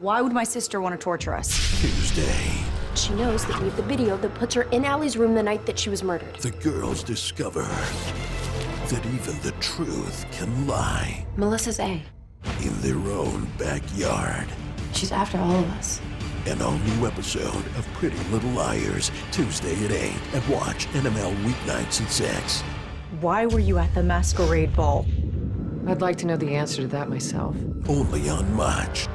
Why would my sister want to torture us? Tuesday, She knows that we have the video that puts her in Allie's room the night that she was murdered. the girls discover that even the truth can lie Melissa's A. in their own backyard. She's after all of us. An all-new episode of Pretty Little Liars, Tuesday at 8. And watch NML weeknights at 6. Why were you at the masquerade ball? I'd like to know the answer to that myself. Only on Much.